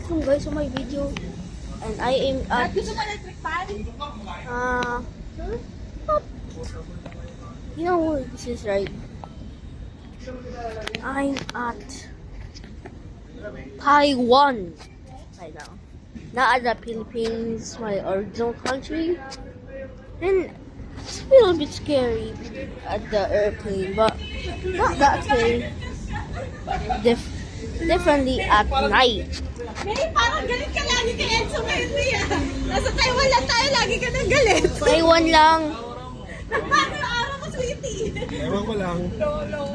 welcome guys to my video. And I am at you know what this is, right? I'm at Taiwan right now. Not at the Philippines, my original country. And it's a little bit scary at the airplane, but not that scary. Definitely at night. May parang galit ka lagi kay Enzo Henry ah. Nasa Taiwan lang tayo, lagi ka nang galit. Taiwan lang. Paano yung araw mo, sweetie? Ewan ko lang.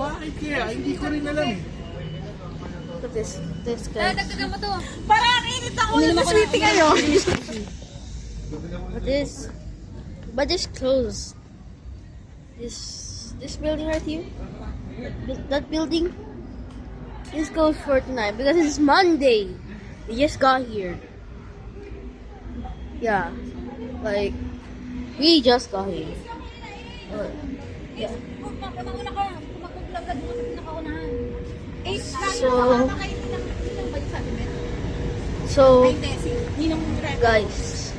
Bakit kaya? Hindi ko rin alam eh. Look at this guy. Dagdagan mo to. Parang ang init ang ulo mo, sweetie kayo. But this closed. This building right here, that building, is closed for tonight because it's Monday. We just got here. Yeah, like we just got here. Yeah. Mauna ka. Magpag-vlog ka doon sa pinakaunahan. So guys,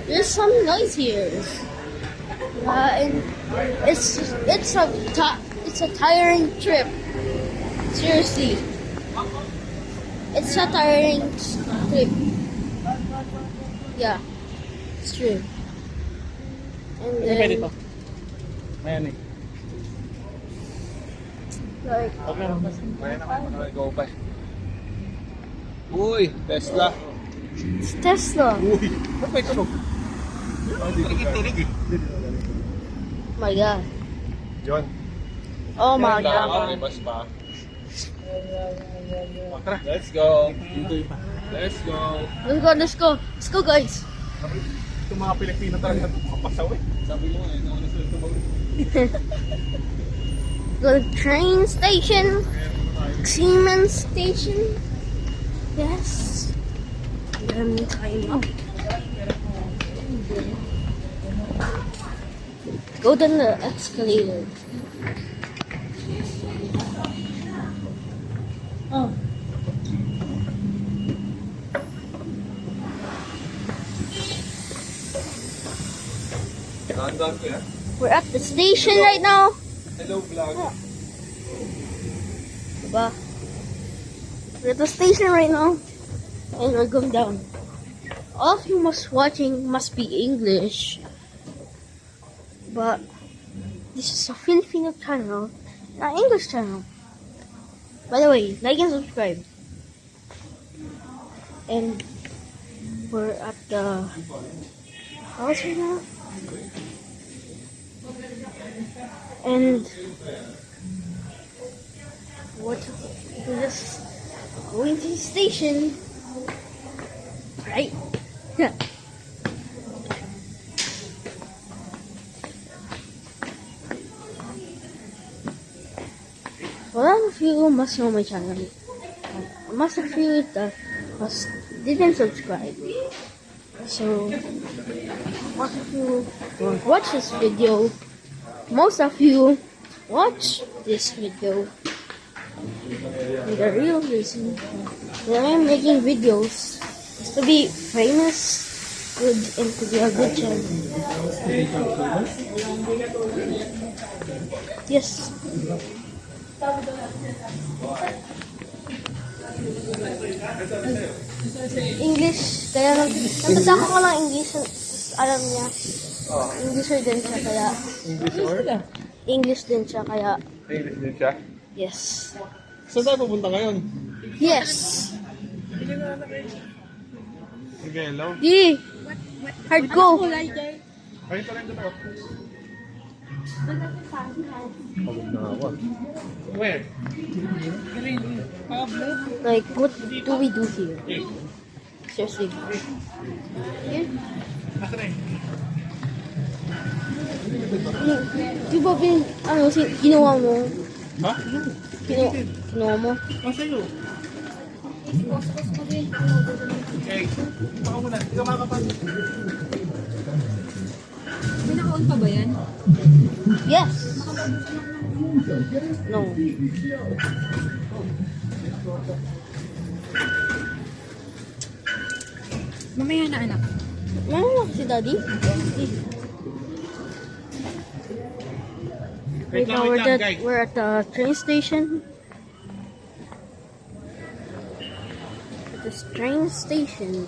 there's some noise here. And it's a tiring trip. Seriously, it's a tiring trip. Yeah, it's true. And then, Ayan eh. like, Okay naman. Ayan naman. Go pa. Uy, Tesla. it's Tesla. Uy, ba't may tunog? Tinig eh. My God. John. Oh my May God. bus pa. Tara. Let's go. Let's go, guys. Itong mga Pilipino talaga kapasaw eh. Sabi mo eh, nauna sila tumawin. The train station, Siemens station. Yes. Then time up. Go down the escalator. Oh. We're at the station right now. Hello vlog. Diba? We're at the station right now. And we're going down. All of you must be English. But this is a Filipino channel, not English channel. By the way, like and subscribe. And we're at the house right now. And we're just going to the station, right? Yeah. A lot of you must know my channel. Most of you that didn't subscribe. So most of you won't watch this video. Most of you watch this video. And the real reason that I'm making videos is to be famous, good, and to be a good channel. Yes. English, kaya nagtataka ko lang English, alam niya. Englisher din siya, kaya English din siya, kaya English din siya? yes. Saan tayo pupunta ngayon? Yes! Sige, hello. Di! Hard go! Ayun tayo dito. Pagod na ako. Where? Like, what do we do here? Seriously. Here? Di ba ginawa mo? Ha? Ginawa mo? Masa'yo. Okay. Baka muna. Hindi ka makakapasok. May naka-on pa ba yan? Yes! No. Mamaya na, anak. Meron na si Daddy. Right now we're at the train station. At this train station.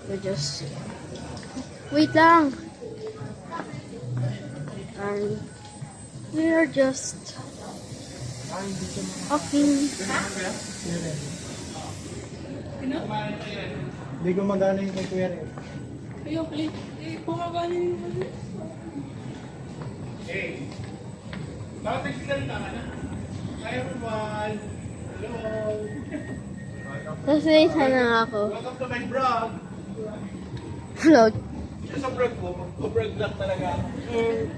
We're just... Wait lang! And we're just walking. Hindi gumagana yung kay Kuya Ren. Ayun, pumabali yung Hey! Bakit nagsisalita ka na? Hi everyone! Hello! Sasalita na nga ako. Welcome to my vlog! Vlog. Ito sa vlog ko, mag-vlog lang talaga. And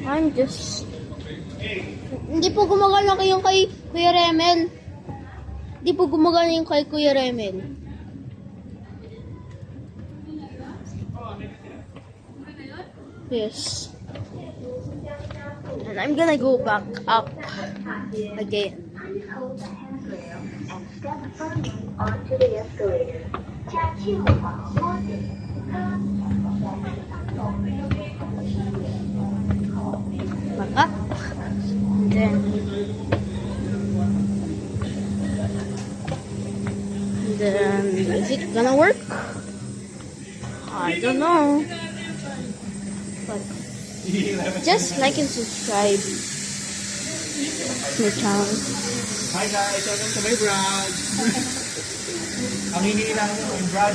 I'm just... Hindi po gumagana yung kay Kuya Remel. Hindi po gumagana yung kay Kuya Remel. Yes. And I'm gonna go back up again. Onto the escalator. Tattoo Back up. And then is it gonna work? I don't know. But just like and subscribe to my channel. Hi guys! Welcome to my vlog! Ang hingi lang mo yung vlog.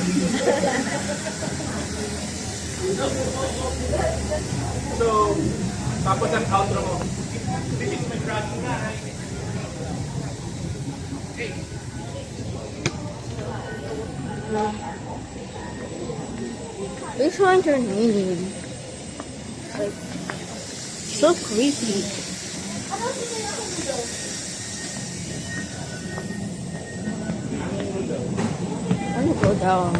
So, tapos ang outro mo. This is my vlog, guys! Hey! It's so entertaining. Like, so creepy. I'm gonna go down.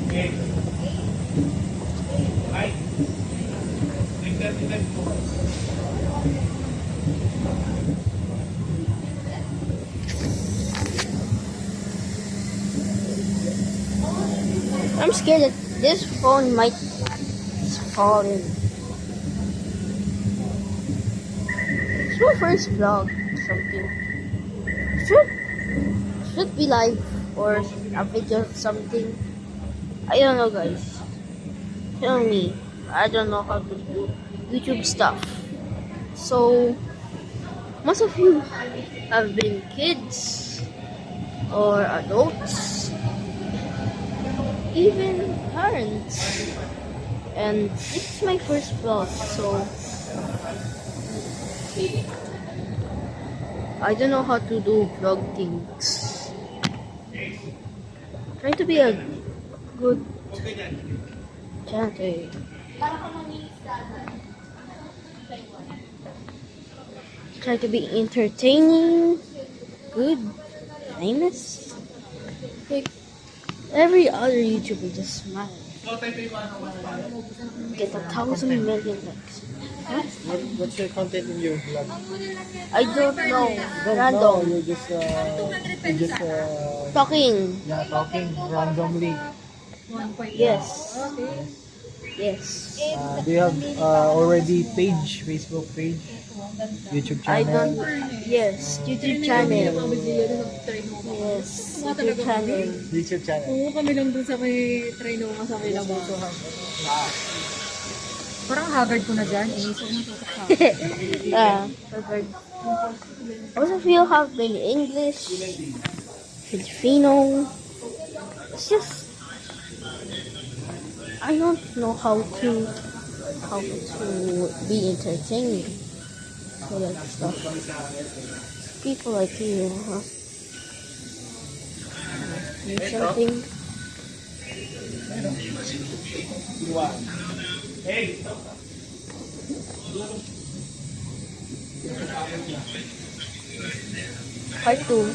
Hey! Hi! Nagdatilan mo. I'm scared that this phone might fall in. It's my first vlog or something. Should be live or a video or something. I don't know, guys. Tell me. I don't know how to do YouTube stuff. So most of you have been kids or adults, even parents, and this is my first vlog, so I don't know how to do vlog things. Trying to be a good channel. Try to be entertaining, good, famous. Like every other YouTuber just smile. Get 1,000 million likes. Huh? What's your content in your vlog? I don't know. No, Random. you're just Talking. yeah, talking randomly. Yes. Yes. Do you have already page, Facebook page, YouTube I channel? don't. Yes. YouTube channel. Yes. YouTube channel. YouTube channel. Oo, kami lang dun sa may Trinoma sa may labas. Parang haggard ko na dyan. So, natutok sa Perfect. Most of you have been English, Filipino. It's just I don't know how to be entertaining. So that stuff. People like you, huh? Need something. Hey! Part 2.